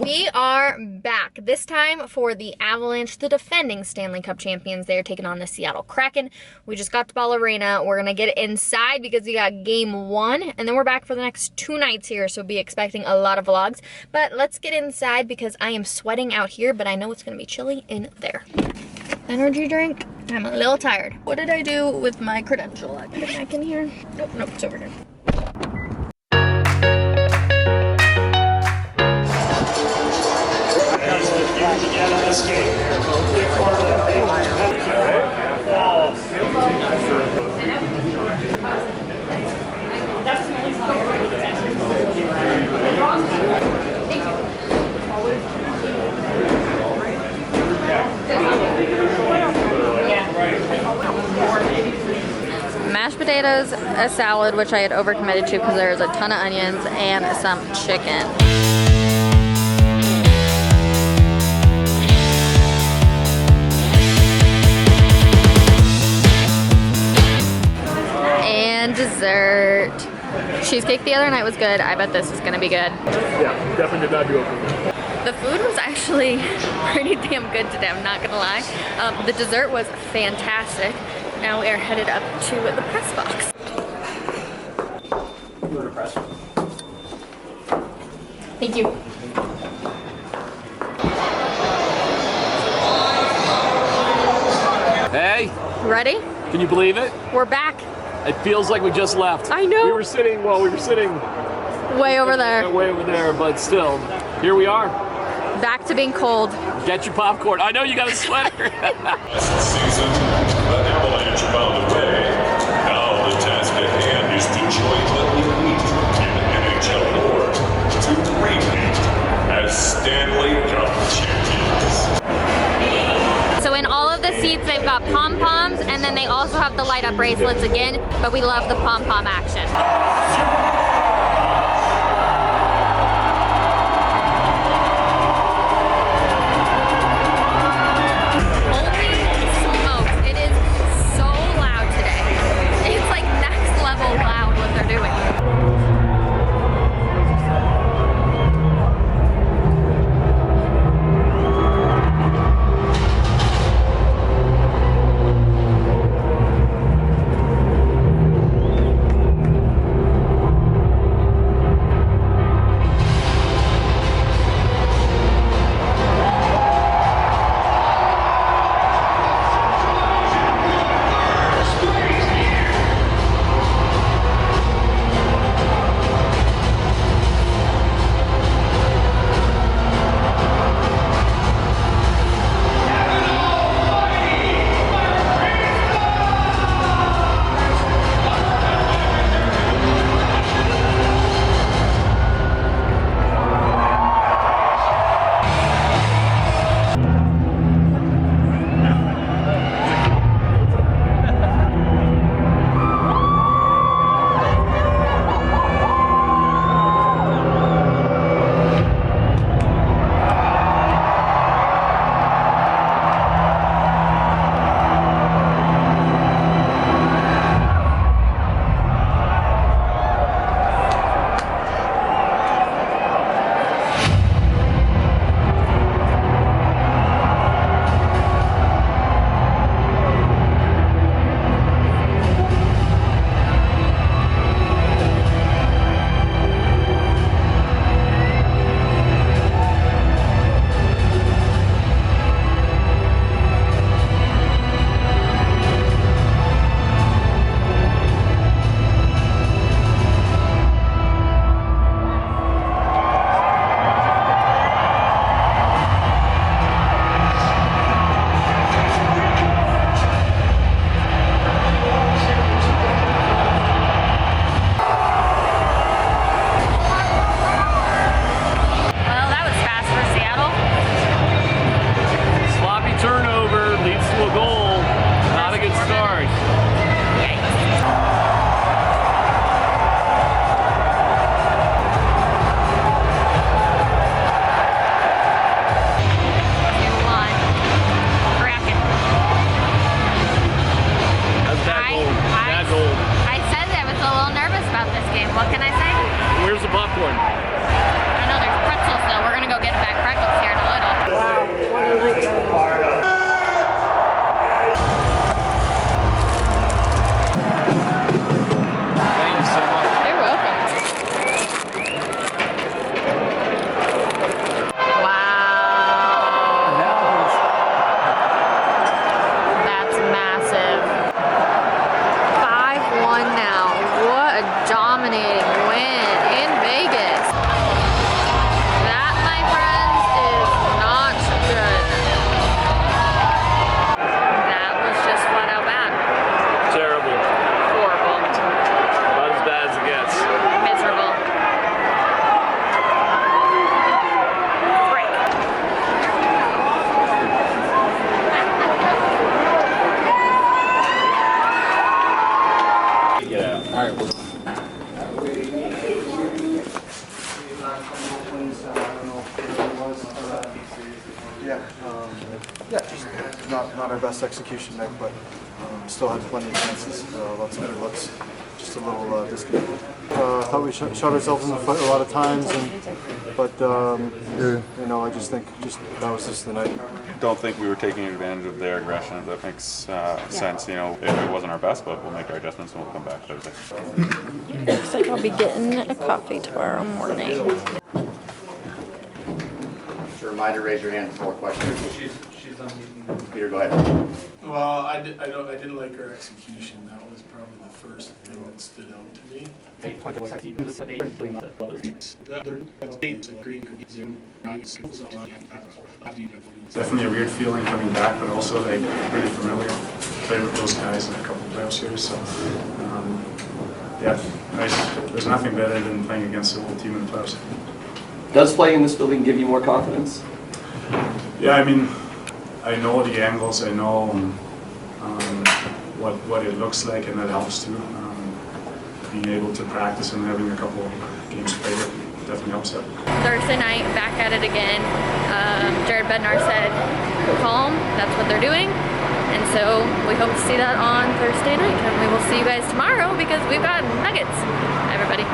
We are back, this time for the Avalanche, the defending Stanley Cup champions. They are taking on the Seattle Kraken. We just got to Ball Arena. We're going to get inside because we got game 1, and then we're back for the next 2 nights here, so be expecting a lot of vlogs. But let's get inside because I am sweating out here, but I know it's going to be chilly in there. Energy drink. I'm a little tired. What did I do with my credential? I put it back in here. Nope, nope, it's over here. Mashed potatoes, a salad, which I had overcommitted to because there's a ton of onions, and some chicken. And dessert. Cheesecake the other night was good. I bet this is gonna be good. Yeah, definitely did not do it. The food was actually pretty damn good today, I'm not gonna lie. The dessert was fantastic. Now we are headed up to the press box. Thank you. Hey, Ready? can you believe it? We're back. It feels like we just left. I know. We were sitting Way over there. way over there, but still, here we are. Back to being cold. Get your popcorn. I know you got a sweater. Last season, the Avalanche found a way. Now the task at hand is to jointly meet in NHL North to repeat as Stanley Cup champions. So in all of the seats, they've got pom-poms, and then they also have the light-up bracelets again, but we love the pom-pom action. Yeah, just not our best execution night, but still had plenty of chances, lots of good looks, just a little disconnected. Thought we shot ourselves in the foot a lot of times, but you know, I just think that was just the night. Don't think we were taking advantage of their aggression. If that makes sense. You know, if it wasn't our best, but we'll make our adjustments and we'll come back Thursday. Looks like I'll be getting a coffee tomorrow morning. Just a reminder, raise your hand for more questions. Peter, go ahead. Well, I didn't like our execution. That was probably the first thing that stood out to me. Definitely a weird feeling coming back, but also like really familiar. Played with those guys in a couple of playoffs here, so yeah, nice. There's nothing better than playing against the whole team in the playoffs. Does playing in this building give you more confidence? Yeah, I mean, I know the angles, I know what it looks like, and that helps too. Being able to practice and having a couple of games played definitely helps out. Thursday night, back at it again. Jared Bednar said, calm, that's what they're doing. And so we hope to see that on Thursday night. And we will see you guys tomorrow because we've got Nuggets. Bye, everybody.